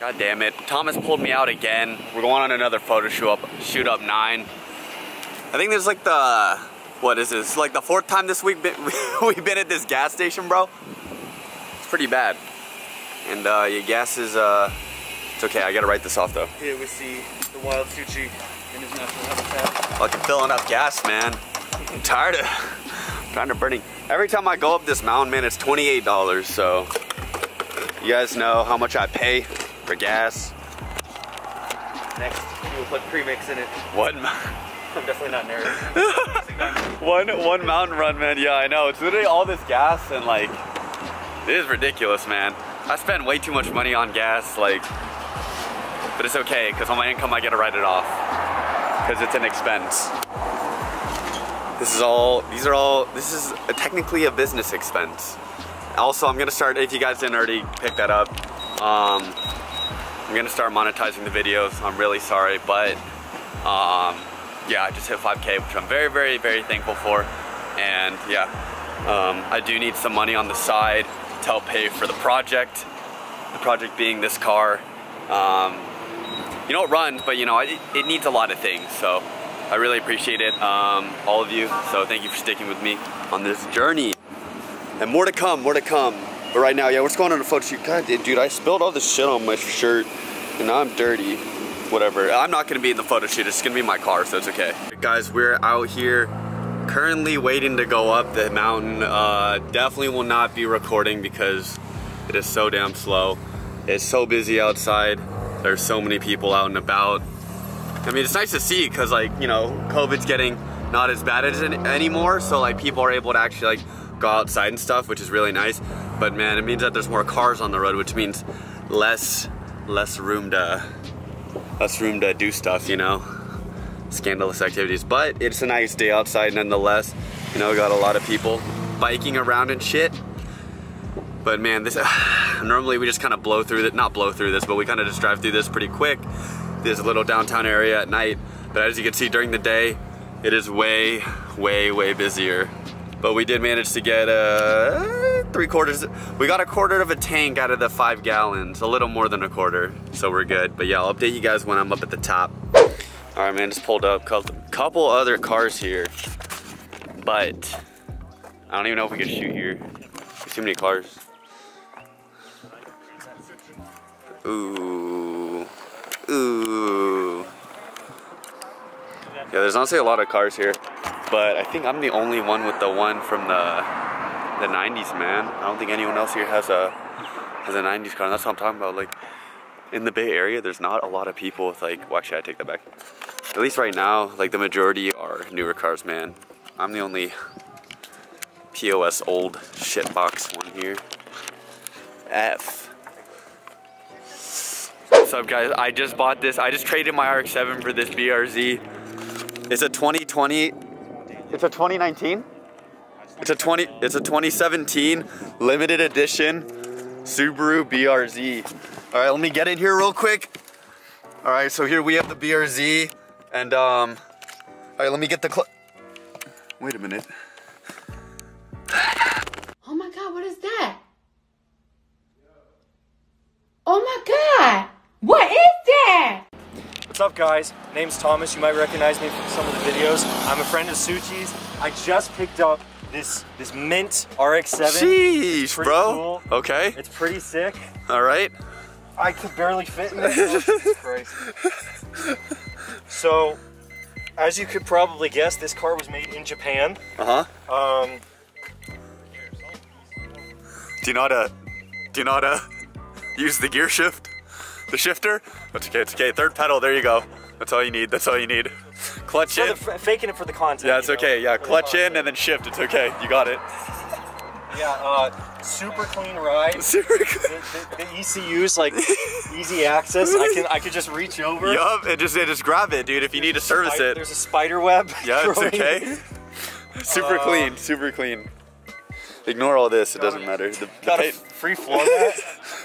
God damn it. Thomas pulled me out again. We're going on another photo shoot up 9. I think this is like the, what is this? Like the 4th time this week we've been at this gas station, bro. It's pretty bad. And your gas is, it's okay. I gotta write this off though. Here we see the wild Suchi in his natural habitat. Fucking filling up gas, man. I'm tired of burning. Every time I go up this mountain, man, it's $28, so you guys know how much I pay for gas. Next, we'll put premix in it. What? I'm definitely not nervous. one mountain run, man. Yeah, I know. It's literally all this gas, and like, it is ridiculous, man. I spend way too much money on gas, like, but it's okay, because on my income I get to write it off, because it's an expense. This is technically a business expense. Also, I'm gonna start, if you guys didn't already pick that up, I'm gonna start monetizing the videos. I'm really sorry, but yeah, I just hit 5K, which I'm very, very, very thankful for. And yeah, I do need some money on the side to help pay for the project. The project being this car. You know, it runs, but you know, it needs a lot of things. So I really appreciate it, all of you. So thank you for sticking with me on this journey. And more to come, more to come. But right now, yeah, we're just going on a photo shoot. God, dude, I spilled all this shit on my shirt, and now I'm dirty. Whatever. I'm not gonna be in the photo shoot. It's gonna be in my car, so it's okay. Guys, we're out here currently waiting to go up the mountain. Definitely will not be recording because it is so damn slow. It's so busy outside. There's so many people out and about. I mean, it's nice to see because, like, you know, COVID's getting not as bad as anymore, so like people are able to actually like go outside and stuff, which is really nice. But man, it means that there's more cars on the road, which means less room to do stuff, you know, scandalous activities. But it's a nice day outside nonetheless. You know, we got a lot of people biking around and shit. But man, this normally we just kind of blow through it, not blow through this, but we kind of just drive through this pretty quick. There's a little downtown area at night, but as you can see during the day, it is way, way, way busier. But we did manage to get we got a quarter of a tank out of the 5 gallons, a little more than a quarter, so we're good. But yeah, I'll update you guys when I'm up at the top. All right, man, just pulled up a couple other cars here, but I don't even know if we can shoot here. There's too many cars. Ooh, ooh. Yeah, there's honestly a lot of cars here, but I think I'm the only one with the one from the 90s, man. I don't think anyone else here has a 90s car, and that's what I'm talking about. Like, in the Bay Area, there's not a lot of people with like, well, actually I take that back. At least right now, like the majority are newer cars, man. I'm the only POS old shitbox one here. F. What's up, guys? I just bought this. I just traded my RX-7 for this BRZ. It's a 2020. It's a 2019. It's a 2017 limited edition Subaru BRZ. All right, let me get in here real quick. All right, so here we have the BRZ, and all right, let me get the wait a minute. Oh my God, what is that? Oh my God, what is that? What's up, guys? Name's Thomas. You might recognize me from some of the videos. I'm a friend of Suchi's. I just picked up this mint RX-7. Sheesh, bro. Cool. Okay. It's pretty sick. All right. I could barely fit in this. Jesus Christ. So, as you could probably guess, this car was made in Japan. Uh-huh. Do you know how to use the gear shift? The shifter? That's okay, it's okay. Third pedal, there you go. That's all you need, that's all you need. Clutch in. Faking it for the content. Yeah, it's okay, yeah. Clutch in and then shift, it's okay. You got it. Yeah, super clean ride. Super clean. The ECU's like easy access. I could just reach over. Yup, and just grab it, dude, if you need to service it. There's a spider web. Yeah, it's okay. Super clean, super clean. Ignore all this, it doesn't matter. Got a free floor mat.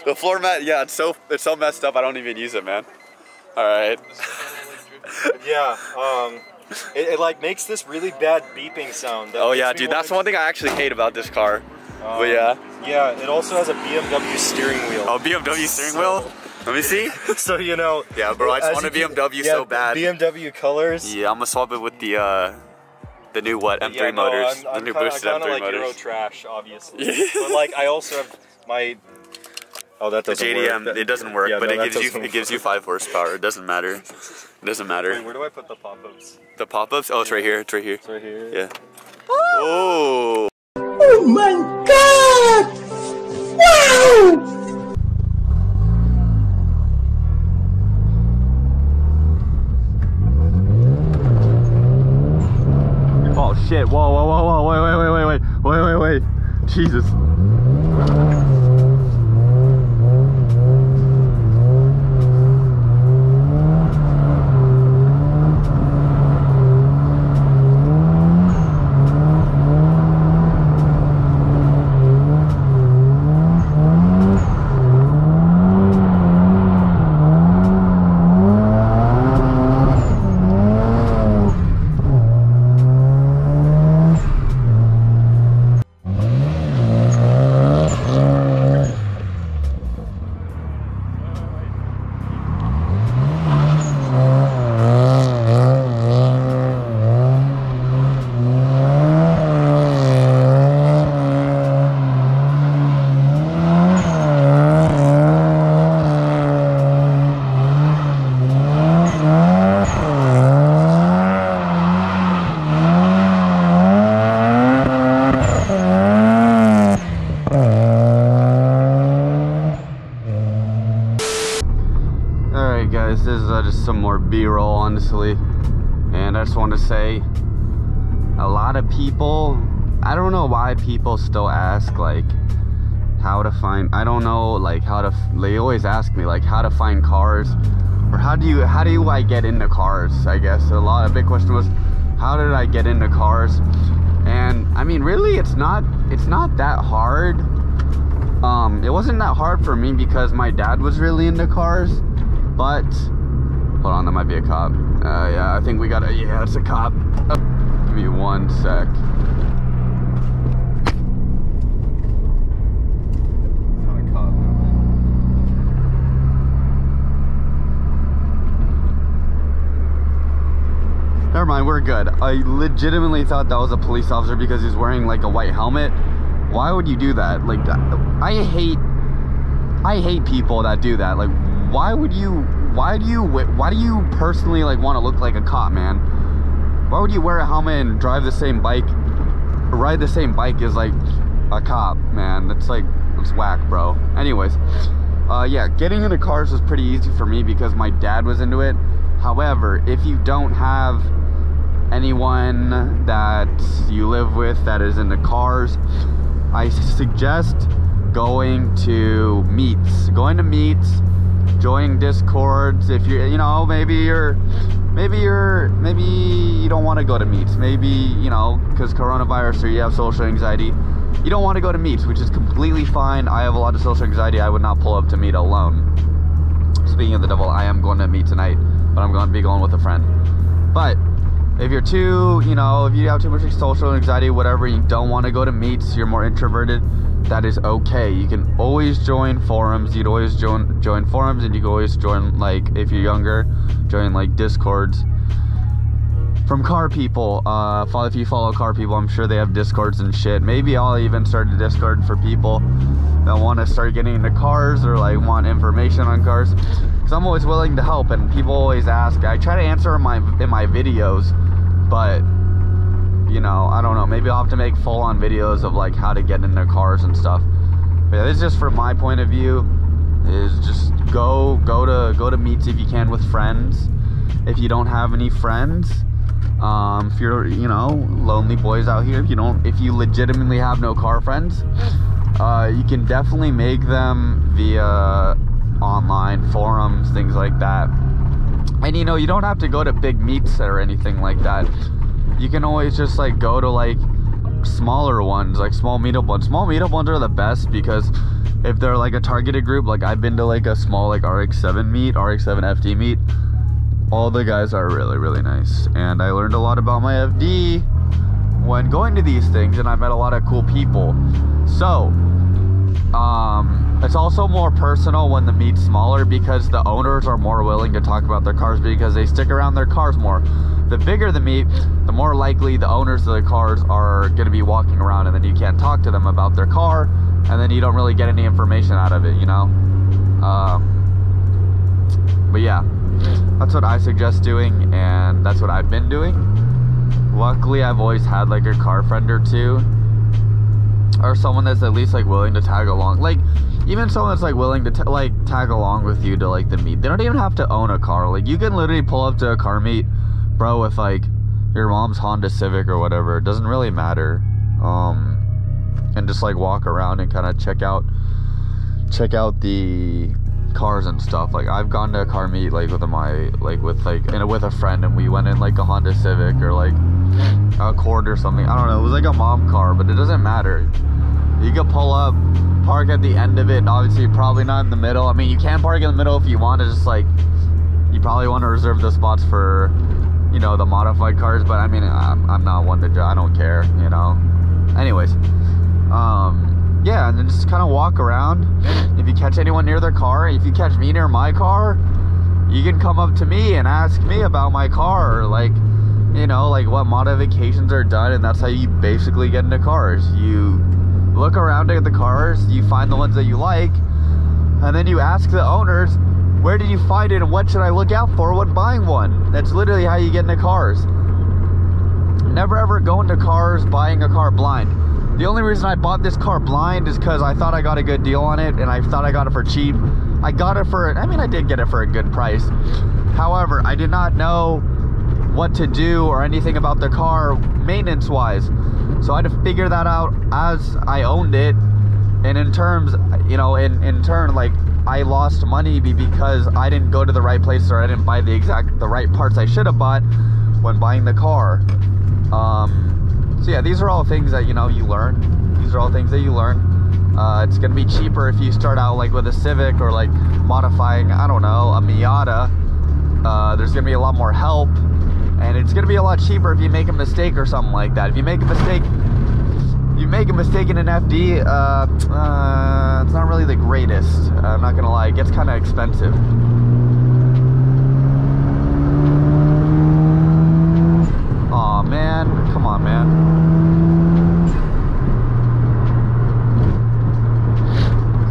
The floor mat, yeah, it's so messed up, I don't even use it, man. All right. Yeah, it like makes this really bad beeping sound. Oh yeah, dude, that's one thing I actually hate about this car. But yeah. Yeah, it also has a BMW steering wheel. Oh, BMW steering wheel? Let me see. So you know. Yeah, bro, I just want a BMW so bad. BMW colors. Yeah, I'm gonna swap it with the new what? M3 motors. I'm the new kinda, boosted I'm M3 like motors. Euro trash, obviously. But like, I also have my. Oh, that doesn't JDM, work. it doesn't work, yeah, but no, it gives you 5 horsepower. It doesn't matter. It doesn't matter. Wait, where do I put the pop-ups? The pop-ups? Oh, it's right here. It's right here. It's right here. Yeah. Oh. Oh my God! Wow! Oh shit! Whoa! Whoa! Whoa! Whoa! Wait! Jesus! Guys, this is just some more B-roll, honestly, and I just want to say, a lot of people, I don't know why people still ask like how to find, I don't know, like how to, they always ask me like how to find cars, or how do I get into cars. I guess a big question was, how did I get into cars? And I mean, really, it's not that hard. It wasn't that hard for me because my dad was really into cars. But, hold on, that might be a cop. Yeah, I think we gotta, yeah, it's a cop. Oh, give me 1 sec. Not a cop. Never mind, we're good. I legitimately thought that was a police officer because he's wearing like a white helmet. Why would you do that? Like, I hate people that do that. Like, why do you personally like want to look like a cop, man? Why would you wear a helmet and drive the same bike, or ride the same bike as like a cop, man? That's whack, bro. Anyways, yeah, getting into cars was pretty easy for me because my dad was into it. However, if you don't have anyone that you live with that is into cars, I suggest going to meets, joining discords. If you're, you know, maybe you don't want to go to meets, maybe, you know, because coronavirus or you have social anxiety, you don't want to go to meets, which is completely fine. I have a lot of social anxiety. I would not pull up to meet alone. Speaking of the devil, I am going to meet tonight, but I'm going to be going with a friend. But if you're too, you know, if you have too much social anxiety, whatever, you don't want to go to meets, you're more introverted, that is okay. You can always join forums. You'd always join forums, and you can always join, like, if you're younger, join like discords from car people. If you follow car people, I'm sure they have discords and shit. Maybe I'll even start a discord for people that want to start getting into cars or like want information on cars, because I'm always willing to help. And people always ask, I try to answer in my videos, but you know, I don't know, maybe I'll have to make full-on videos of like how to get into cars and stuff. But yeah, this is just from my point of view, is just go to meets if you can with friends. If you don't have any friends, if you're, you know, lonely boys out here, if you legitimately have no car friends, you can definitely make them via online forums, things like that. And you know, you don't have to go to big meets or anything like that. You can always just like go to like smaller ones, like small meetup ones. Small meetup ones are the best because if they're like a targeted group, like I've been to like a small like RX-7 meet, RX-7 FD meet. All the guys are really, really nice. And I learned a lot about my FD when going to these things, and I met a lot of cool people. So, It's also more personal when the meet's smaller because the owners are more willing to talk about their cars because they stick around their cars more. The bigger the meet, the more likely the owners of the cars are going to be walking around, and then you can't talk to them about their car, and then you don't really get any information out of it, you know? But yeah, that's what I suggest doing, and that's what I've been doing. Luckily, I've always had like a car friend or two, or someone that's at least like willing to tag along. Like, even someone that's like willing to like tag along with you to like the meet. They don't even have to own a car. Like, you can literally pull up to a car meet, bro, with like your mom's Honda Civic or whatever. It doesn't really matter. And just like walk around and kind of check out the cars and stuff. Like, I've gone to a car meet like with a friend, and we went in like a Honda Civic or like a Accord or something. I don't know, it was like a mom car, but it doesn't matter. You can pull up, park at the end of it, and obviously probably not in the middle. I mean, you can park in the middle if you want to, just like, you probably want to reserve the spots for, you know, the modified cars, but I mean, I'm not one to, I don't care, you know. Anyways, yeah, and then just kind of walk around. If you catch anyone near their car, if you catch me near my car, you can come up to me and ask me about my car, or like, you know, like what modifications are done, and that's how you basically get into cars. You look around at the cars, you find the ones that you like, and then you ask the owners, where did you find it and what should I look out for when buying one? That's literally how you get into cars. Never ever go into cars buying a car blind. The only reason I bought this car blind is because I thought I got a good deal on it, and I thought I got it for cheap. I got it for, I mean, I did get it for a good price. However, I did not know what to do or anything about the car maintenance wise. So I had to figure that out as I owned it. And in terms, you know, in turn, like, I lost money because I didn't go to the right place, or I didn't buy the right parts I should have bought when buying the car. So yeah, these are all things that, you know, you learn. These are all things that you learn. It's gonna be cheaper if you start out like with a Civic, or like modifying, I don't know, a Miata. There's gonna be a lot more help, and it's gonna be a lot cheaper if you make a mistake or something like that. If you make a mistake, in an FD, it's not really the greatest. I'm not gonna lie, it gets kind of expensive. Aw, man, come on, man.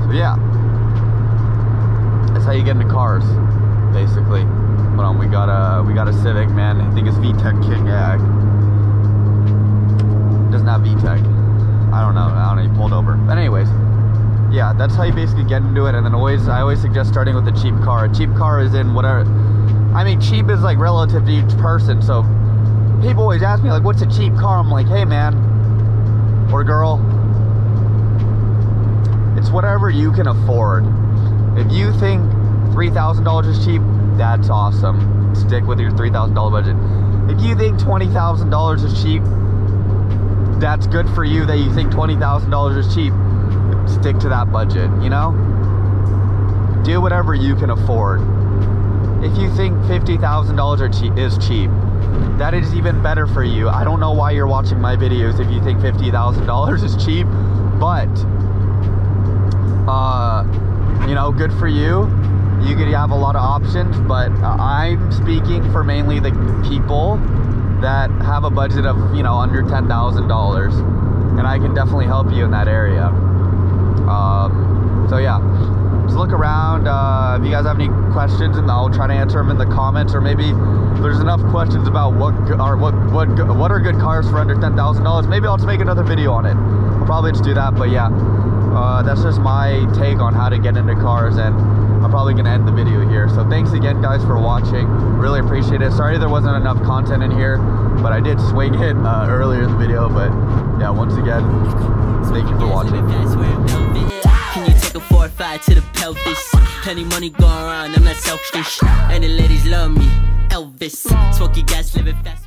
So yeah, that's how you get into cars, basically. Hold on, we got a Civic, man. I think it's VTEC King. Yeah, doesn't have VTEC. I don't know. He pulled over. But anyways, yeah, that's how you basically get into it. And then I always suggest starting with a cheap car. A cheap car is in whatever. I mean, cheap is like relative to each person. So people always ask me like, "What's a cheap car?" I'm like, "Hey, man, or girl, it's whatever you can afford. If you think $3,000 is cheap, that's awesome. Stick with your $3,000 budget. If you think $20,000 is cheap, that's good for you that you think $20,000 is cheap. Stick to that budget, you know? Do whatever you can afford. If you think $50,000 is cheap, that is even better for you. I don't know why you're watching my videos if you think $50,000 is cheap, but, you know, good for you. You could have a lot of options, but I'm speaking for mainly the people that have a budget of, you know, under $10,000, and I can definitely help you in that area. So yeah, just look around. If you guys have any questions, and I'll try to answer them in the comments, or maybe there's enough questions about what are good cars for under $10,000. Maybe I'll just make another video on it. I'll probably just do that. But yeah, that's just my take on how to get into cars, and I'm probably gonna end the video here. So thanks again, guys, for watching. Really appreciate it. Sorry there wasn't enough content in here, but I did swing it earlier in the video. But yeah, once again, thank you for watching. Can you take a 4 or 5 to the pelvis? Plenty money going around, I'm not selfish. And the ladies love me, Elvis. Smoky guys living fast.